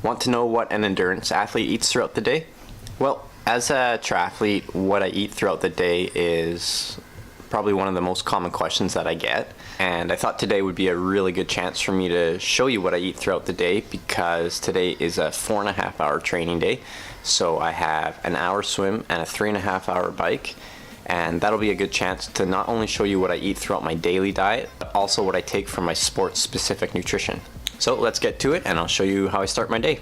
Want to know what an endurance athlete eats throughout the day? Well, as a triathlete, what I eat throughout the day is probably one of the most common questions that I get. And I thought today would be a really good chance for me to show you what I eat throughout the day, because today is a 4.5 hour training day. So I have an hour swim and a 3.5 hour bike. And that'll be a good chance to not only show you what I eat throughout my daily diet, but also what I take from my sports specific nutrition. So let's get to it and I'll show you how I start my day.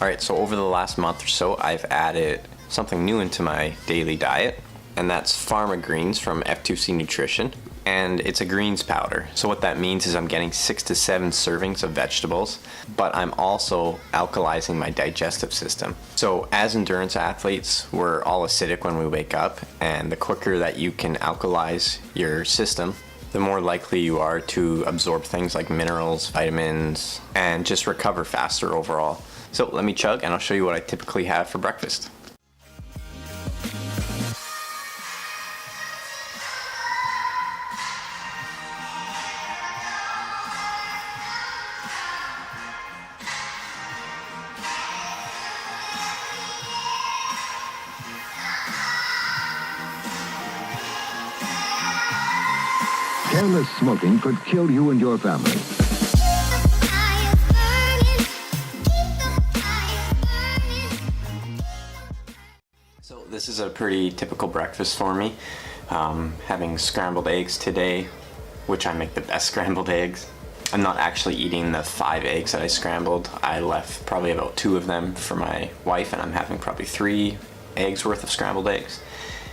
Alright, so over the last month or so, I've added something new into my daily diet, and that's Pharma Greens from F2C Nutrition. And it's a greens powder. So what that means is I'm getting 6 to 7 servings of vegetables, but I'm also alkalizing my digestive system. So as endurance athletes, we're all acidic when we wake up, and the quicker that you can alkalize your system, the more likely you are to absorb things like minerals, vitamins, and just recover faster overall. So let me chug and I'll show you what I typically have for breakfast. Careless smoking could kill you and your family. So this is a pretty typical breakfast for me. Having scrambled eggs today, which I make the best scrambled eggs. I'm not actually eating the 5 eggs that I scrambled. I left probably about 2 of them for my wife, and I'm having probably 3 eggs worth of scrambled eggs.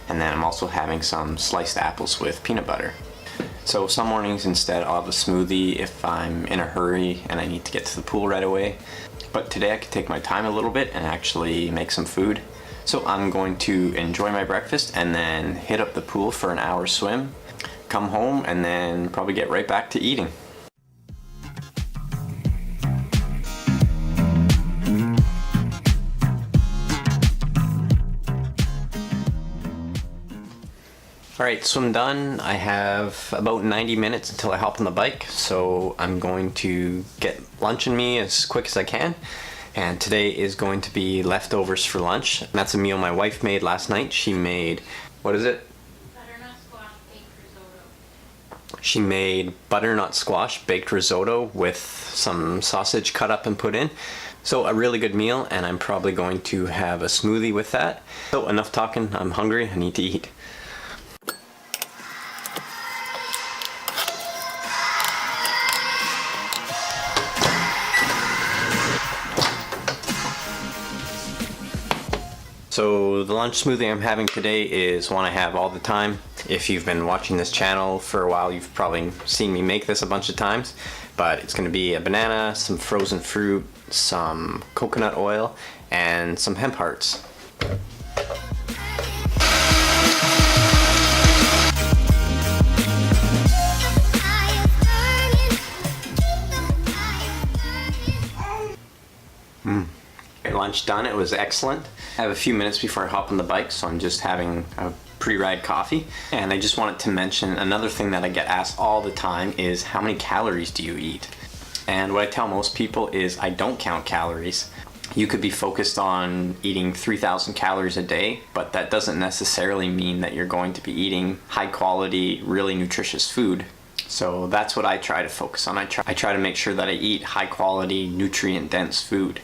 And then I'm also having some sliced apples with peanut butter. So some mornings instead I'll have a smoothie if I'm in a hurry and I need to get to the pool right away. But today I could take my time a little bit and actually make some food. So I'm going to enjoy my breakfast and then hit up the pool for an hour swim, come home, and then probably get right back to eating. Alright, swim done. I have about 90 minutes until I hop on the bike, so I'm going to get lunch in me as quick as I can. And today is going to be leftovers for lunch. And that's a meal my wife made last night. She made, what is it? Butternut squash baked risotto. She made butternut squash baked risotto with some sausage cut up and put in. So a really good meal, and I'm probably going to have a smoothie with that. So enough talking, I'm hungry, I need to eat. So the lunch smoothie I'm having today is one I have all the time. If you've been watching this channel for a while, you've probably seen me make this a bunch of times. But it's going to be a banana, some frozen fruit, some coconut oil, and some hemp hearts. Lunch done, it was excellent. I have a few minutes before I hop on the bike, so I'm just having a pre-ride coffee. And I just wanted to mention another thing that I get asked all the time is, how many calories do you eat? And what I tell most people is I don't count calories. You could be focused on eating 3,000 calories a day, but that doesn't necessarily mean that you're going to be eating high quality, really nutritious food. So that's what I try to focus on. I try to make sure that I eat high quality, nutrient dense food.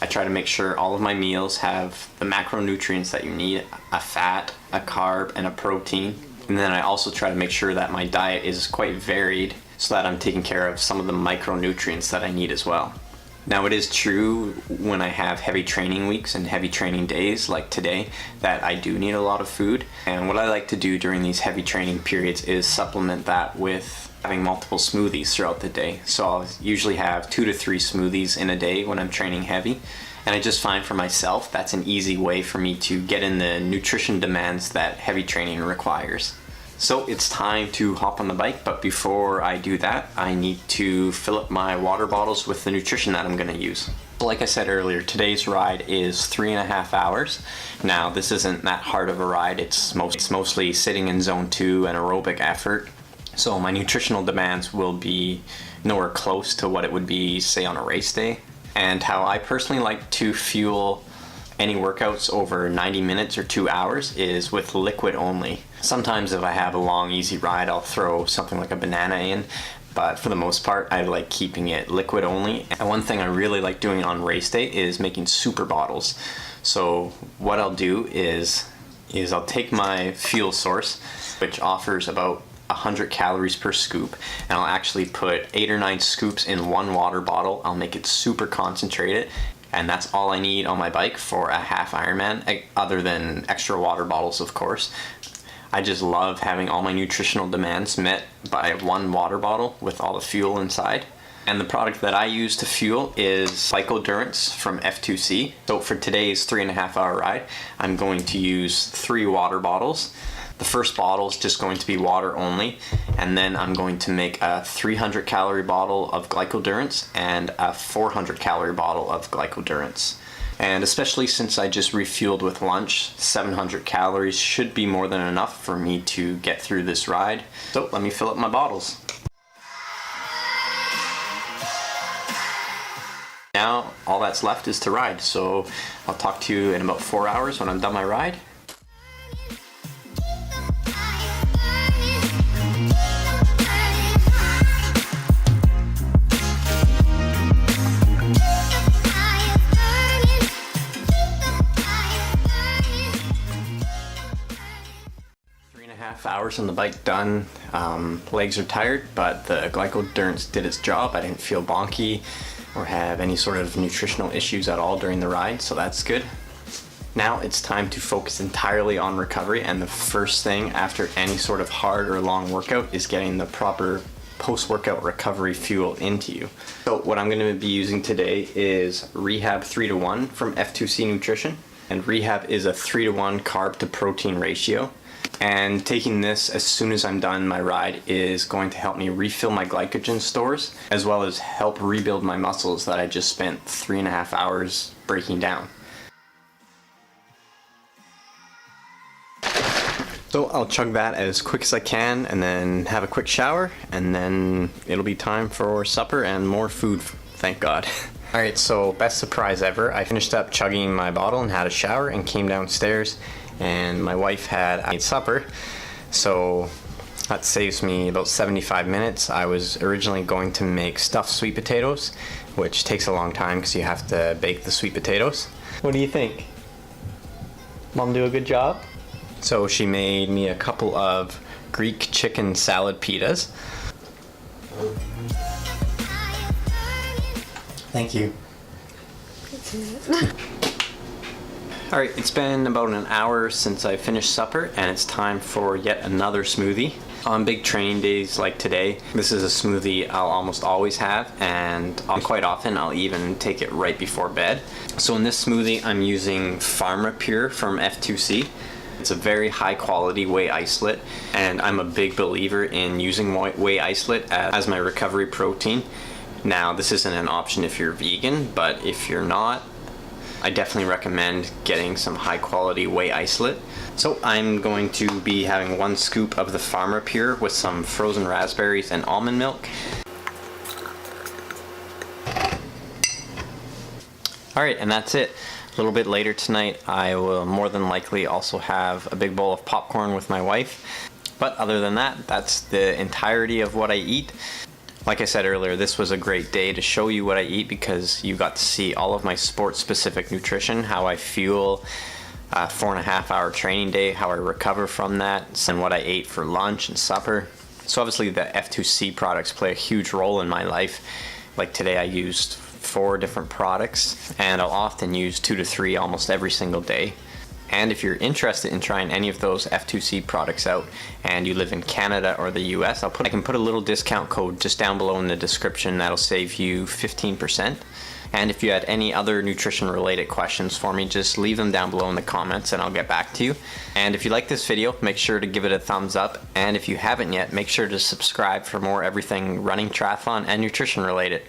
I try to make sure all of my meals have the macronutrients that you need, a fat, a carb, and a protein. And then I also try to make sure that my diet is quite varied so that I'm taking care of some of the micronutrients that I need as well. Now, it is true when I have heavy training weeks and heavy training days like today that I do need a lot of food. And what I like to do during these heavy training periods is supplement that with having multiple smoothies throughout the day. So I'll usually have 2 to 3 smoothies in a day when I'm training heavy. And I just find for myself that's an easy way for me to get in the nutrition demands that heavy training requires. So it's time to hop on the bike, but before I do that, I need to fill up my water bottles with the nutrition that I'm going to use. Like I said earlier, today's ride is 3.5 hours. Now, this isn't that hard of a ride. It's mostly sitting in zone 2 and aerobic effort. So my nutritional demands will be nowhere close to what it would be, say, on a race day. And how I personally like to fuel any workouts over 90 minutes or 2 hours is with liquid only. Sometimes if I have a long, easy ride, I'll throw something like a banana in. But for the most part, I like keeping it liquid only. And one thing I really like doing on race day is making super bottles. So what I'll do is I'll take my fuel source, which offers about 100 calories per scoop, and I'll actually put 8 or 9 scoops in one water bottle. I'll make it super concentrated, and that's all I need on my bike for a half Ironman, other than extra water bottles, of course. I just love having all my nutritional demands met by one water bottle with all the fuel inside. And the product that I use to fuel is Glycodurance from F2C. So for today's 3.5 hour ride, I'm going to use 3 water bottles. The first bottle is just going to be water only, and then I'm going to make a 300 calorie bottle of Glycodurance and a 400 calorie bottle of Glycodurance. And especially since I just refueled with lunch, 700 calories should be more than enough for me to get through this ride. So let me fill up my bottles. Now all that's left is to ride, so I'll talk to you in about 4 hours when I'm done my ride. Hours on the bike done. Legs are tired, but the Glycodurance did its job. I didn't feel bonky or have any sort of nutritional issues at all during the ride, so that's good. Now it's time to focus entirely on recovery, and the first thing after any sort of hard or long workout is getting the proper post-workout recovery fuel into you. So what I'm going to be using today is Rehab 3-to-1 from F2C Nutrition, and Rehab is a 3-to-1 carb to protein ratio. And taking this as soon as I'm done my ride is going to help me refill my glycogen stores, as well as help rebuild my muscles that I just spent 3.5 hours breaking down. So I'll chug that as quick as I can and then have a quick shower, and then it'll be time for supper and more food, thank God. Alright, so best surprise ever. I finished up chugging my bottle and had a shower and came downstairs, and my wife had made supper, so that saves me about 75 minutes. I was originally going to make stuffed sweet potatoes, which takes a long time because you have to bake the sweet potatoes. What do you think? Mom do a good job? So she made me a couple of Greek chicken salad pitas. Thank you. Alright, it's been about an hour since I finished supper, and it's time for yet another smoothie. On big training days like today, this is a smoothie I'll almost always have, and quite often I'll even take it right before bed. So in this smoothie, I'm using Pharma Pure from F2C. It's a very high quality whey isolate, and I'm a big believer in using whey isolate as my recovery protein. Now, this isn't an option if you're vegan, but if you're not, I definitely recommend getting some high quality whey isolate. So I'm going to be having 1 scoop of the Pharma Pure with some frozen raspberries and almond milk. Alright, and that's it. A little bit later tonight, I will more than likely also have a big bowl of popcorn with my wife. But other than that, that's the entirety of what I eat. Like I said earlier, this was a great day to show you what I eat, because you got to see all of my sport-specific nutrition, how I fuel a 4.5 hour training day, how I recover from that, and what I ate for lunch and supper. So obviously the F2C products play a huge role in my life. Like today I used 4 different products, and I'll often use 2 to 3 almost every single day. And if you're interested in trying any of those F2C products out and you live in Canada or the US, I can put a little discount code just down below in the description that'll save you 15%. And if you had any other nutrition related questions for me, just leave them down below in the comments and I'll get back to you. And if you like this video, make sure to give it a thumbs up. And if you haven't yet, make sure to subscribe for more everything running, triathlon, and nutrition related.